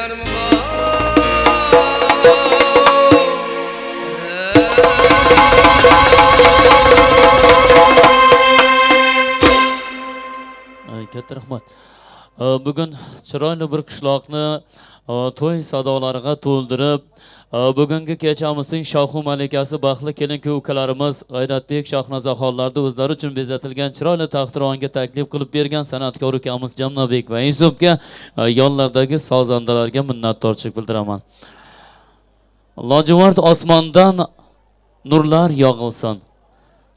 Katta rahmat. Bugun chiroyli bir qishloqni to'y sadolariga to'ldirib, bugungi kechamizning shohu malikasi baxtli kelin-ku ukalarimiz G'ayratbek Shohnazoxonlarda o'zlari uchun bezatilgan chiroyli taxtironga taklif qilib bergan san'atkor ukamiz Jamnobek va Yusufga yonlardagi sozandalarga minnatdorchilik bildiraman. Lojivard osmondan nurlar yog'ilsin.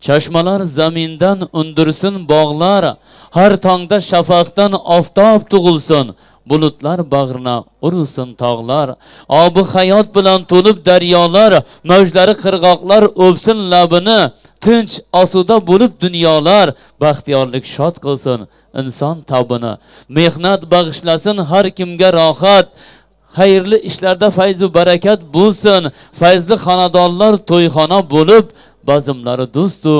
Chashmalar zamindan undirsin bog'lar, har tongda shafaqdan oftob tug'ilsin, bulutlar bag'rina urilsin tog'lar, obi hayot bilan to'lib daryolar, mavjlari qirg'oqlar o'psin labini, tinch osuda bo'lib dunyolar, baxtiyorlik shod qilsin inson tabini, mehnat bag'ishlasin har kimga rohat, xayrli ishlarda fayz va barakat bo'lsin, fayzli xonadonlar to'yxona bo'lib, bazmlari do'stu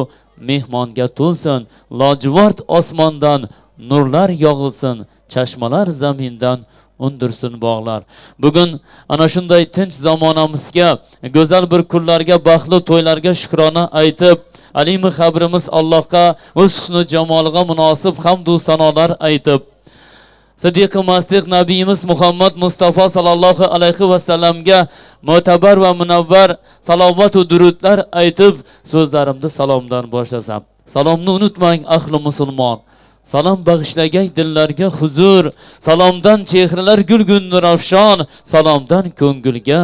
mehmonga to'lsin, lojivard osmondan nurlar yog'ilsin, chashmalar zamindan undirsin bog'lar. Bugun ana shunday tinch zamonamizga, go'zal bir kunlarga, baxtli to'ylarga shukrona aytib, alimi xabrimiz Allohga o'z husn-u jamoliga munosib hamd va sanolar aytib, Siddiq-i Masdiq Nabiyimiz Muhammad Mustafa sallallohu alayhi va sallamga mo'tabar va munavvar salovat va durudlar aytib, so'zlarimni salomdan boshlasam. Salomni unutmang ahli musulmon. Salom bag'ishlagay dillarga huzur, salomdan chehralar gulgun nurafshon, salomdan ko'ngilga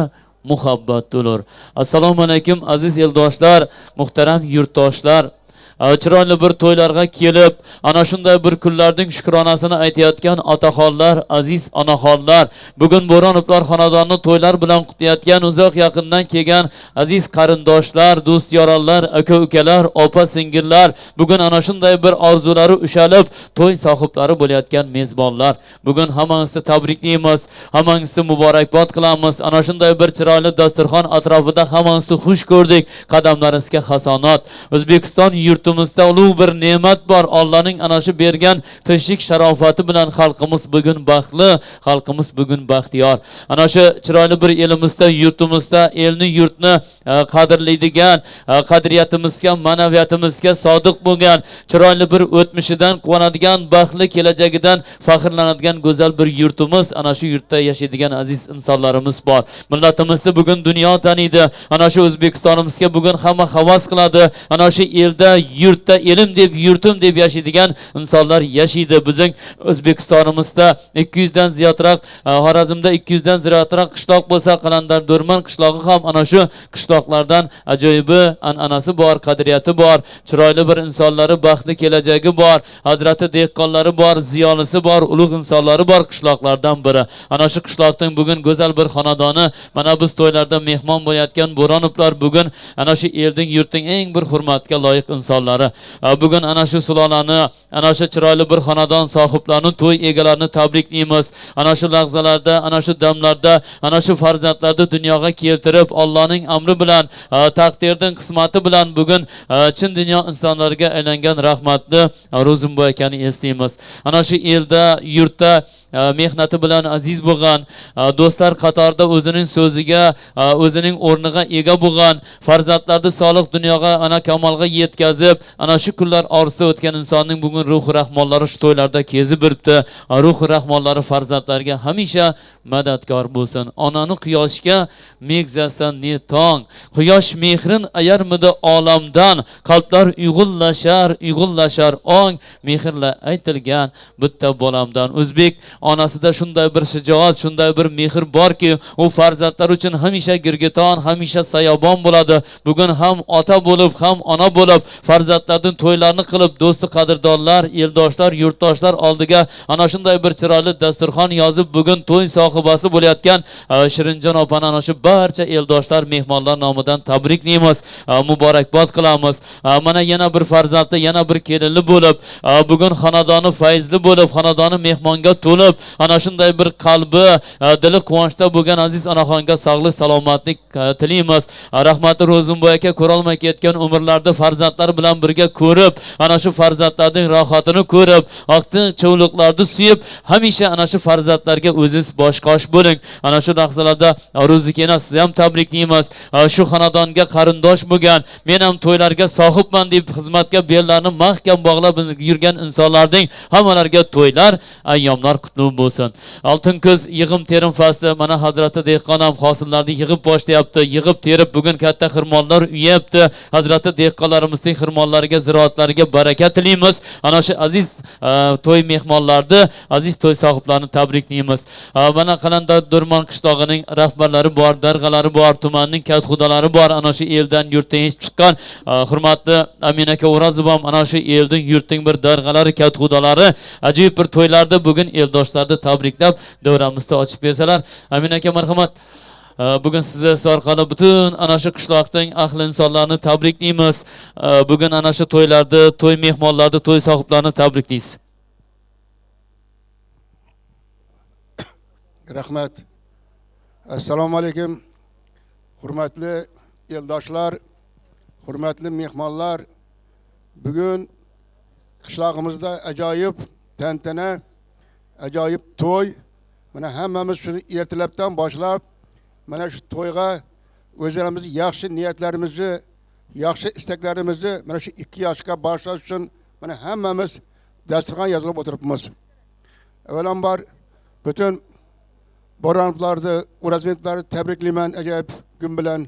muhabbat to'lur. Assalomu alaykum aziz eldoshlar, muhtaram yurtdoshlar. Chiroyli bir to'ylarga kelib, ana shunday bir kunlarning shukronasini aytayotgan otaxonlar, aziz onaxonlar, bugun Bo'ronovlar xonadonni to'ylar bilan qutlayotgan uzoq yaqindan kelgan aziz qarindoshlar, do'st yoronlar, aka-ukalar, opa-singillar, bugun ana shunday bir orzulari ushalib, to'y sohiblari bo'layotgan mezbonlar. Bugun hammangizni tabriklaymiz, hammangizni muborakbod qilamiz. Ana shunday bir chiroyli dasturxon atrofida hammangizni xush ko'rdik. Qadamlaringizga hasonat. O'zbekiston yurtimizda ulug' bir ne'mat bor. Allohning ana shu bergan tinchlik sharofati bilan xalqimiz bugun baxtli, xalqimiz bugun baxtiyor. Ana shu chiroyli bir elimizda, yurtimizda elni yurtni qadrlaydigan, qadriyatimizga, ma'naviyatimizga sodiq bo'lgan, chiroyli bir o'tmishidan quvonadigan, baxtli kelajagidan faxrlanadigan go'zal bir yurtimiz, ana shu yurtda yashaydigan aziz insonlarimiz bor. Millatimizni bugun dunyo taniydi. Ana shu O'zbekistonimizga bugun hamma havas qiladi. Ana shu elda, yurtda elim deb, yurtim deb yashaydigan insonlar yashaydi. Bizning O'zbekistonimizda 200 dan ziyodroq, Xorazmda 200 dan ziyodroq qishloq bo'lsa, Qalandar Do'rman qishlog'i ham ana shu qishloqlardan ajoyibi an'anasi bor, qadriyati bor, chiroyli bir insonlari, baxtli kelajagi bor, hazrati dehqonlari bor, ziyolisi bor, ulug' insonlari bor qishloqlardan biri. Ana shu qishloqning bugun go'zal bir xonadoni, mana biz to'ylarda mehmon bo'layotgan Bo'ronovlar bugun ana shu elning, yurtning eng bir hurmatga loyiq insonlari. Bugun ana shu sulolani, ana shu chiroyli bir xonadon sohiblarini, to'y egalarini tabriklaymiz. Ana shu lahzalarda, ana shu damlarda, ana shu farzandlarni dunyoga keltirib, Allohning amri bilan, taqdirning qismati bilan bugun chin dunyo insonlariga aylangan rahmatli Ro'zimboy akani eslaymiz. Ana shu elda, yurtda mehnati bilan aziz bo'lgan, do'stlar qatorida o'zining so'ziga, o'zining o'rniga ega bo'lgan, farzandlarni solih dunyoga ana kamolga yetkazib, ana shu kunlar orasida o'tgan insonning bugun ruhi rahmonlari shu to'ylarda kezib biribdi. Ruhi rahmonlari farzandlarga hamisha madadkor bo'lsin. Onani quyoshga megzasan ne tong, quyosh mehrin ayarmidi olamdan, qalblar uyg'unlashar ong, mehrla aytilgan bitta bolamdan. O'zbek onasida shunday bir shijoat, shunday bir mehr borki, u farzandlar uchun hamisha girgiton, hamisha sayobon bo'ladi. Bugun ham ota bo'lib, ham ona bo'lib, farzandlarning to'ylarini qilib, do'sti qadrdonlar, eldoshlar, yurtdoshlar oldiga ana shunday bir chiroyli dasturxon yozib, bugun to'y sohibasi bo'layotgan Shirinjon opani ana shu barcha eldoshlar, mehmonlar nomidan tabriklaymiz, muborakbod qilamiz. Mana yana bir farzandli, yana bir kelinli bo'lib, bugun xonadoni fayzli bo'lib, xonadoni mehmonga to'lib, bo'lib, ana shunday bir qalbi, dili quvonchda bo'lgan aziz onaxonga sog'lik, salomatlik tilaymiz. Rahmati Ro'zimboy aka ko'rolmay ketgan umrlarda farzandlar bilan birga ko'rib, ana shu farzandlarning rohatini ko'rib, oqtin chuvliqlarni suyib, hamisha ana shu farzandlarga o'zingiz bosh-qosh bo'ling. Ana shu lahzalarda Ro'zikena sizni ham tabriklaymiz. Shu xonadonga qarindosh bo'lgan, men ham to'ylarga sohibman deb xizmatga bellarni mahkam bog'lab yurgan insonlarning hammalariga to'ylar, ayyomlar qutlug' bo'lsin. Oltin ko'z yig'im terim fasli mana Hazrati Dehqon ham hosillarni yig'ib boshlayapti, yig'ib terib bugun katta xirmonlar uyapti. Hazrati dehqonlarimizning xirmonlariga, ziroatlariga baraka tilaymiz. Ana shu aziz to'y mehmonlarni, aziz to'y sohiblarini tabriklaymiz. Mana Qalandar Durmon qishlog'ining rahbarlari bor, darg'alari bor, tumanning katxudalari bor. Ana shu eldan yurtdan chiqqan hurmatli Amin aka O'razov ham ana shu elning yurtning bir darg'alari, katxudalari ajoyib bir to'ylarda bugun eldoshlarni tabriklab davramizni ochib bersalar. Amin aka marhamat. Bugun siz orqali butun ana shu qishloqning ahli insonlarni tabriklaymiz. Bugun ana shu to'ylarda, to'y mehmonlarni, to'y sohiblarini tabriklaysiz. Rahmat. Assalomu alaykum. Hurmatli eldoshlar, hurmatli mehmonlar. Bugun qishlog'imizda ajoyib tantana, ajoyib to'y. Mana hammamiz shuni ertalabdan boshlab mana shu to'yga o'zlarimiz yaxshi niyatlarimizni, yaxshi istaklarimizni mana shu 2 yoshga boshlash uchun mana hammamiz dasturxon yozilib o'tiribmiz. Avvalambor butun Boranovlarni, O'razmetlarni tabriklayman ajoyib kun bilan.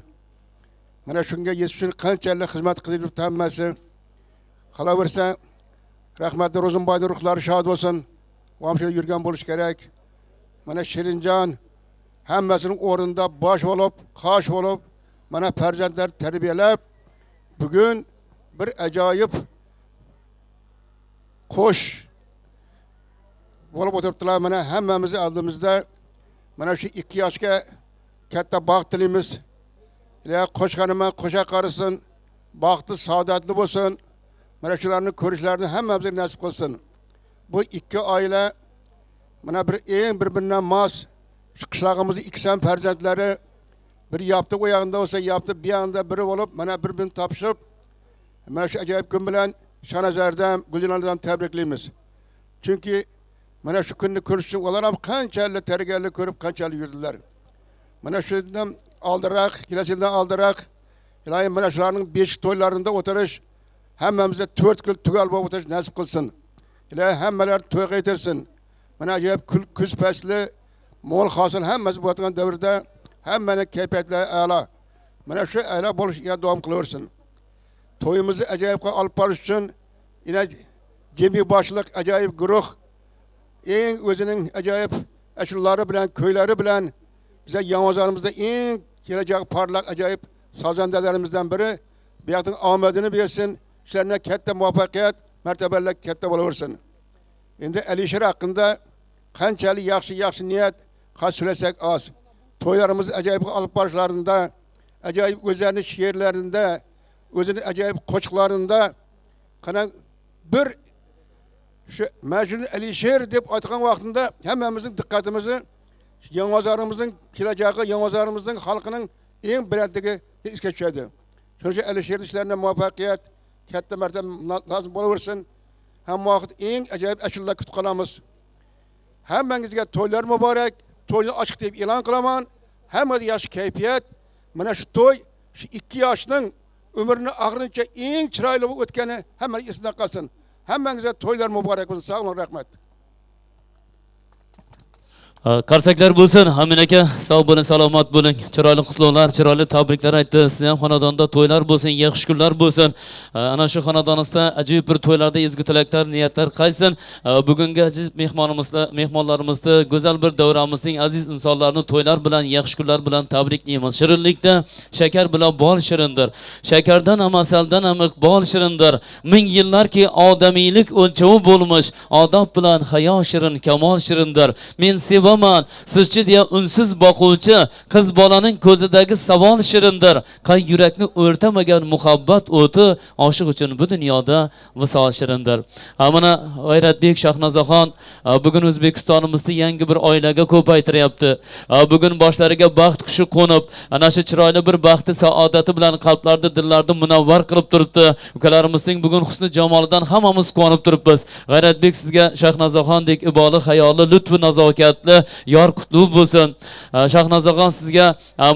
Mana shunga yetish uchun qanchalik xizmat qilib hammasi. Qolaversa, rahmatli Ro'zimboyning ruhlari shod bo'lsin. Vamshida yurgan bo'lish kerak. Mana Shirinjon hammasining o'rnida bosh bo'lib, qosh bo'lib, mana farzandlar tarbiyalab, bugun bir ajoyib qo'sh bo'lib o'tiribdilar. Mana hammamiz oldimizda mana shu 2 yoshga katta baxt tilaymiz. Ila qo'shqanima qo'sha qarisin, baxtli, saodatli bo'lsin. Mana shularni ko'rishlarini hammamizga nasib qilsin. Bu 2 oila mana bir-biridan mos qishlog'imizning 2 farzandlari bir yaptı o yağında olsa yaptı bir anda biri olup mana birbirini tapışıp mana shu ajoyib kun bilan Şanazar'dan, Gülcanlar'dan tebrikleyimiz. Çünkü mana shu kunni ko'rish uchun ular ham qanchalik tayyorgarlik ko'rib qanchalik yurdilar. Mana shundan oldiroq, kelasidan oldiroq ilohim mana shularning 5 to'ylarida o'tirish hammamizga 4 kun tugal bo'lib o'tirish nasib qilsin. Ilohim hammalar to'yga yetirsin. Mana ajoyib kuz fasli mo'l hosil hammasi bo'layotgan davrda hammani kayfiyatlari a'lo. Mana shu a'lo bo'lishiga davom qilaversin. To'yimizni ajoyibga olib borish uchun ina jemi boshliq ajoyib guruh eng o'zining ajoyib ashulari bilan, ko'ylari bilan bize Yang'ozarimizda eng kelajak parlaq ajoyib sozandalarimizdan biri bu yoqdan omadini bersin, ishlarına katta muvaffaqiyat, martabalar katta bo'laversin. Endi Alisher haqqında qanchalik yaxshi niyat qas söylesak az. To'ylarimiz ajoyib olib borishlarida, ajoyib o'zlarining she'rlarida, o'zining ajoyib qo'shiqlarida qana bir şu Majnun Alisher deb aytgan vaqtida hammamizning diqqatimizni Yang'ozarimizning kelajagi, Yang'ozarimizning xalqining eng balandligi esga tushadi. Shuning uchun Alisher ishlarida muvaffaqiyat katta martaba lozim bo'laversin. Hamma vaqt eng ajoyib ashulalar kutib qolamiz. Hammangizga to'ylar muborak, to'yni ochiq deb e'lon qilaman. Hammaga yaxshi kayfiyat. Mana shu to'y shu 2 yoshning umrini og'rincha eng chiroyli bo'lib o'tgani hamma esida qolsin. Hammangizga to'ylar muborak bo'lsin. Sog' bo'ling, rahmat. Qarsaklar bo'lsin, Amin aka, sog' bo'ling, salomat bo'ling. Chiroyli qutlug'lar, chiroyli tabriklar aytdi. Siz ham xonadonda to'ylar bo'lsin, yaxshi kunlar bo'lsin. Ana shu xonadoningizda ajoyib bir to'ylarda ezgu tilaklar, niyatlar qaysin. Bugungi aziz mehmonlarimizni go'zal bir davramizning aziz insonlarini to'ylar bilan, yaxshi kunlar bilan tabriklaymiz. Shirinlikda shakar bilan bol shirindir. Shakardan ham asaldan ham iqbol shirindir. Ming yillarki odamiylik o'lchovi bo'lmish, odob bilan hayo shirin, kamol shirindir. Men telbaman, sizchi deya unsiz boquvchi qiz bolaning ko'zidagi savol shirindir. Qay yurakni o'rtamagan muhabbat o'ti oshiq uchun bu dunyoda visol shirindir. Mana G'ayratbek Shahnozaxon bugun O'zbekistonimizda yangi bir oilaga ko'paytiryapti. Bugun boshlariga baxt qushi qo'nib, ana shu chiroyli bir baxti saodati bilan qalblarda, dillarda munavvar qilib turibdi. Ukalarimizning bugun husni jamolidan hammamiz quvonib turibmiz. G'ayratbek sizga Shahnozaxondek iboli, hayoli, lutfi, nazokatli yor qutlug' bo'lsin. Shahnozaxon sizga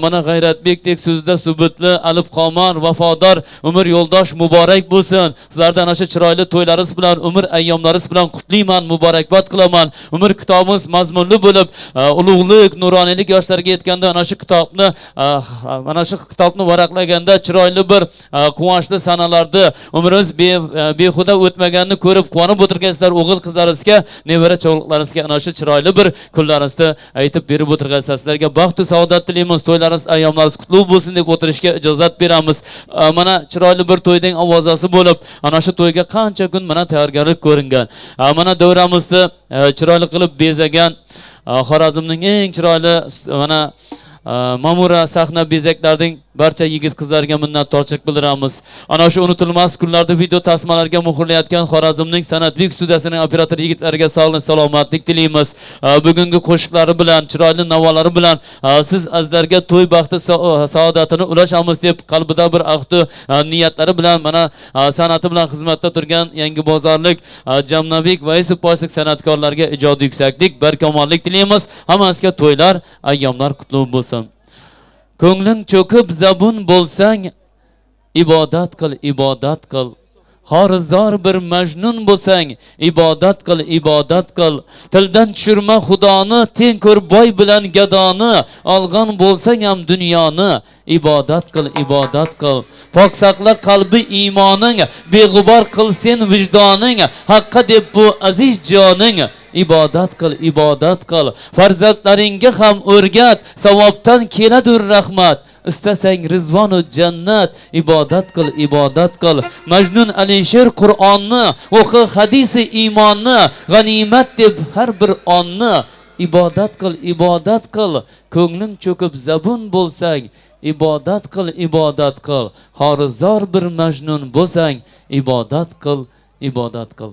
mana G'ayratbekdek so'zda subutli, alif qomar, vafodor umr yo'ldosh muborak bo'lsin. Sizlardan ana shu chiroyli to'ylaringiz bilan, umr ayyomlaringiz bilan qutlayman, muborakbod qilaman. Umr kitobimiz mazmunli bo'lib, ulug'lik, nuroniylik yoshlarga yetganda ana shu kitobni varaqlaganda chiroyli bir quvonchli sanalarda umringiz behuda o'tmaganini ko'rib quvonib o'tirgansizlar. O'g'il qizlaringizga, nevara cho'g'liqlaringizga ana shu chiroyli bir kunlaringizni aytib berib o'tirgansizlar. Sizlarga baxt va saodat tilaymiz. To'ylaringiz, ayyomlaringiz qutlug' bo'lsin deb o'tirishga ijozat beramiz. Mana chiroyli bir to'yning ovozasi bo'lib, ana shu to'yga qancha kun mana tayyorgarlik ko'ringan. Mana davramizni chiroyli qilib bezagan Xorazmning eng chiroyli mana Mamura sahna bezaklarining barcha yigit qizlarga minnatdorchilik bildiramiz. Ana shu unutilmas kunlarda video tasmalarga muhrlayotgan Xorazmning San'atbek studiyasining operator yigitlariga sog'lik, salomatlik tilaymiz. Bugungi qo'shiqlari bilan, chiroyli navolari bilan siz azlarga to'y baxti saodatini ulashamiz deb qalbida bir ahdi niyatlari bilan mana san'ati bilan xizmatda turgan yangi bozorlik Jamnabek va Yusuf boshliq san'atkorlarga ijodiy yuksaklik, barkamollik tilaymiz. Hammasiga to'ylar, ayyomlar qutlug' bo'lsin. Ko'ngling cho'kib zabun bo'lsang, ibodat qil, ibodat qil. Xorizor bir majnun bo'lsang, ibodat qil, ibodat qil. Tildan tushirma xudoni, teng ko'r boy bilan gadoni. Olgan bo'lsang ham dunyoni, ibodat qil, ibodat qil. Pok saqla qalbi iymoning, beg'ubor qil sen vijdoning. Haqqa deb bu aziz joning, ibodat qil, ibodat qil. Farzandlaringga ham o'rgat, savobdan keladur rahmat. Istasang rizvonu jannat, ibodat qil, ibodat qil. Majnun Alisher Qur'onni, o'qi hadisi iymonni, g'animat deb har bir onni, ibodat qil, ibodat qil. Ko'ngling cho'kib zabun bo'lsang, ibodat qil, ibodat qil. Xorizor bir majnun bo'lsang, ibodat qil, ibodat qil.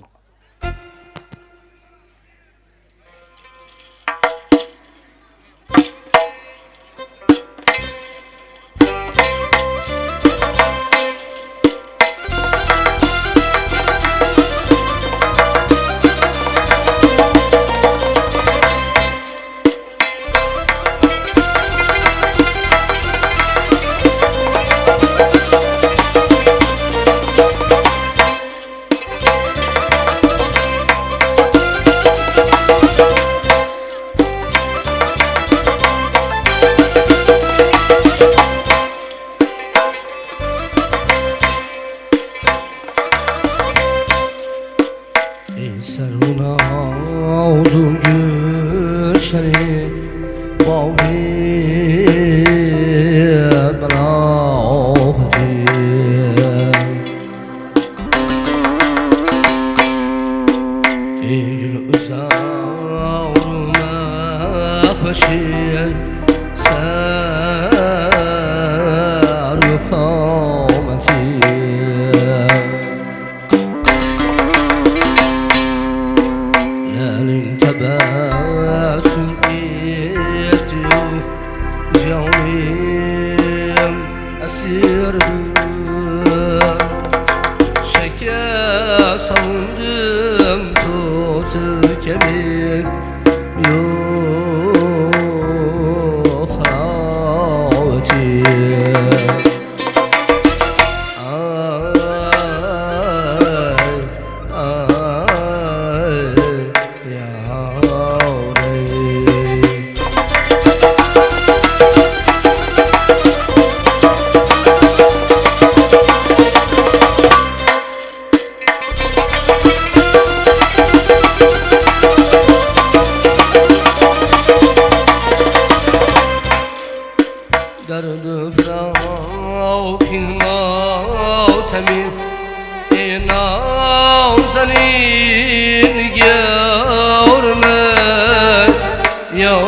Yo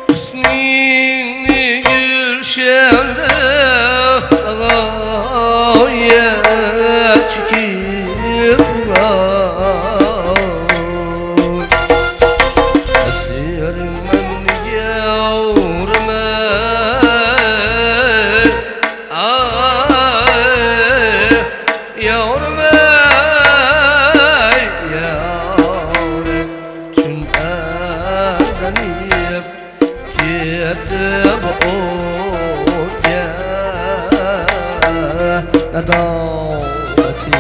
Hüsnini gülşende gayet çekip esirim ben yavrime yavrime yavrum çün erdenip Yetib oge nadavati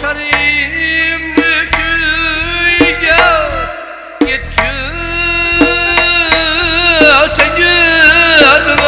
Ağustarım köyge yetküse gördüm